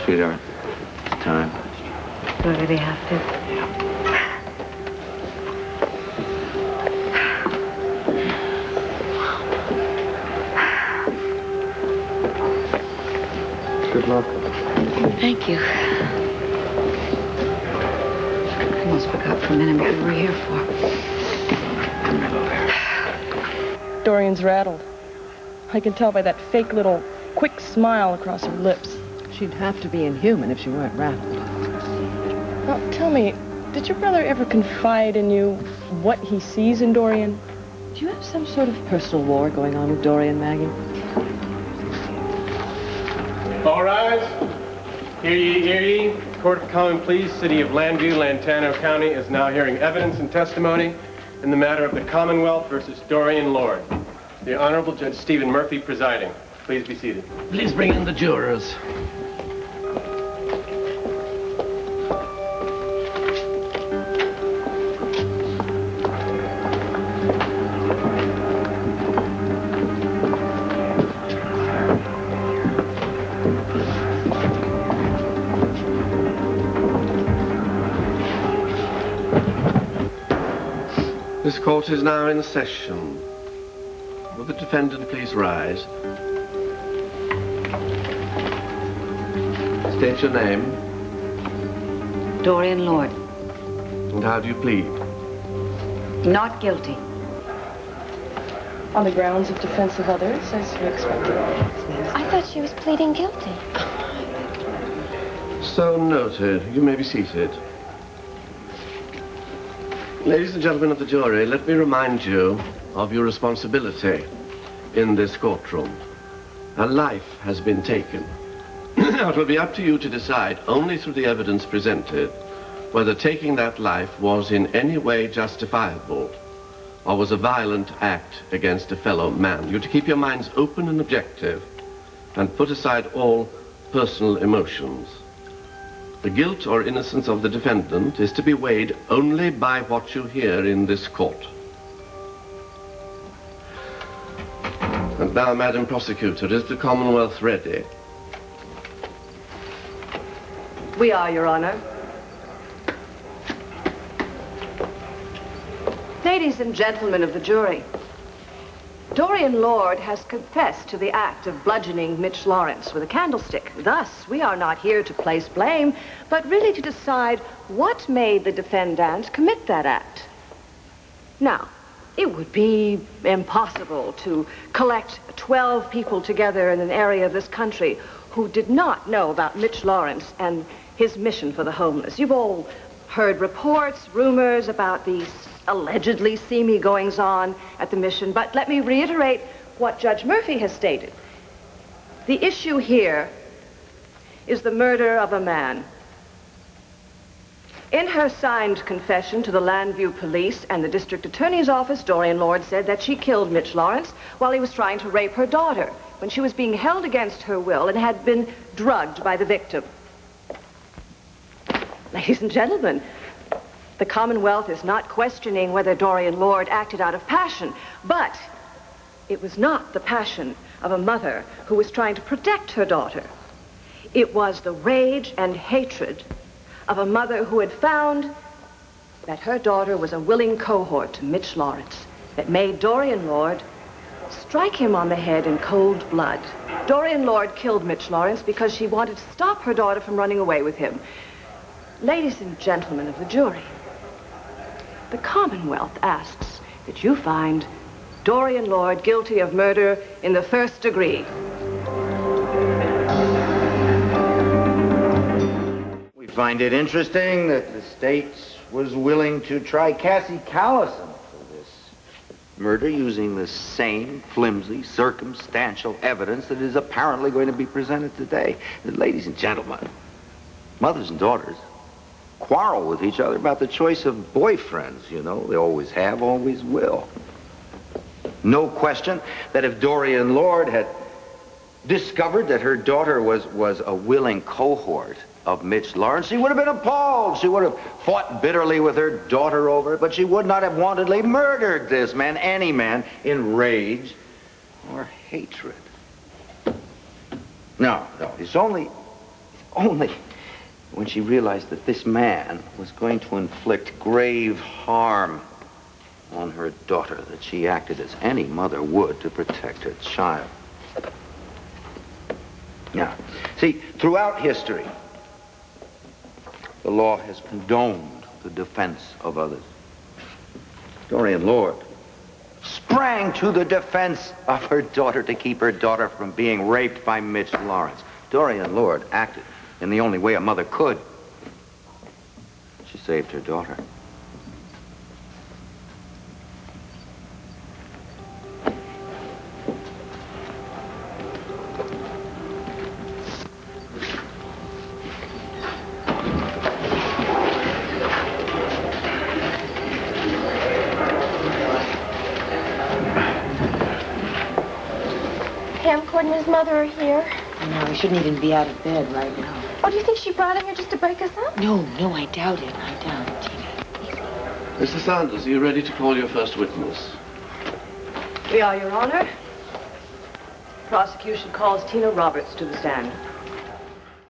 Sweetheart, it's time. Do I really have to? Good luck. Thank you. I almost forgot for a minute what we were here for. Come right over. Dorian's rattled. I can tell by that fake little quick smile across her lips. She'd have to be inhuman if she weren't rattled. Now, tell me, did your brother ever confide in you what he sees in Dorian? Do you have some sort of personal war going on with Dorian, Maggie? All rise. Hear ye, hear ye. Court of Common Pleas, City of Llanview, Lantana County, is now hearing evidence and testimony in the matter of the Commonwealth versus Dorian Lord. The Honorable Judge Stephen Murphy presiding. Please be seated. Please bring in the jurors. This court is now in session. Will the defendant please rise? State your name. Dorian Lord. And how do you plead? Not guilty. On the grounds of defense of others, as you expected. I thought she was pleading guilty. So noted. You may be seated. Ladies and gentlemen of the jury, let me remind you of your responsibility in this courtroom. A life has been taken. Now, it will be up to you to decide, only through the evidence presented, whether taking that life was in any way justifiable or was a violent act against a fellow man. You're to keep your minds open and objective and put aside all personal emotions. The guilt or innocence of the defendant is to be weighed only by what you hear in this court. And now, Madam Prosecutor, is the Commonwealth ready? We are, Your Honor. Ladies and gentlemen of the jury, Dorian Lord has confessed to the act of bludgeoning Mitch Laurence with a candlestick. Thus, we are not here to place blame, but really to decide what made the defendant commit that act. Now, it would be impossible to collect 12 people together in an area of this country who did not know about Mitch Laurence and his mission for the homeless. You've all heard reports, rumors about these allegedly seamy goings-on at the mission, but let me reiterate what Judge Murphy has stated. The issue here is the murder of a man. In her signed confession to the Llanview Police and the District Attorney's Office, Dorian Lord said that she killed Mitch Laurence while he was trying to rape her daughter when she was being held against her will and had been drugged by the victim. Ladies and gentlemen, the Commonwealth is not questioning whether Dorian Lord acted out of passion, but it was not the passion of a mother who was trying to protect her daughter. It was the rage and hatred of a mother who had found that her daughter was a willing cohort to Mitch Laurence that made Dorian Lord strike him on the head in cold blood. Dorian Lord killed Mitch Laurence because she wanted to stop her daughter from running away with him. Ladies and gentlemen of the jury, the Commonwealth asks that you find Dorian Lord guilty of murder in the first degree. We find it interesting that the state was willing to try Cassie Callison for this murder using the same flimsy, circumstantial evidence that is apparently going to be presented today. Ladies and gentlemen, mothers and daughters quarrel with each other about the choice of boyfriends, you know. They always have, always will. No question that if Dorian Lord had discovered that her daughter was a willing cohort of Mitch Laurence, she would have been appalled. She would have fought bitterly with her daughter over it, but she would not have wantedly murdered this man, any man, in rage or hatred. No, it's only Only when she realized that this man was going to inflict grave harm on her daughter that she acted as any mother would to protect her child. Now, see, throughout history, the law has condoned the defense of others. Dorian Lord sprang to the defense of her daughter to keep her daughter from being raped by Mitch Laurence. Dorian Lord acted in the only way a mother could. She saved her daughter. Camcord and his mother are here. I know, he shouldn't even be out of bed right now. Oh, do you think she brought him here just to break us up? No, I doubt it. I doubt it, Tina. Mr. Sanders, are you ready to call your first witness? We are, Your Honor. Prosecution calls Tina Roberts to the stand.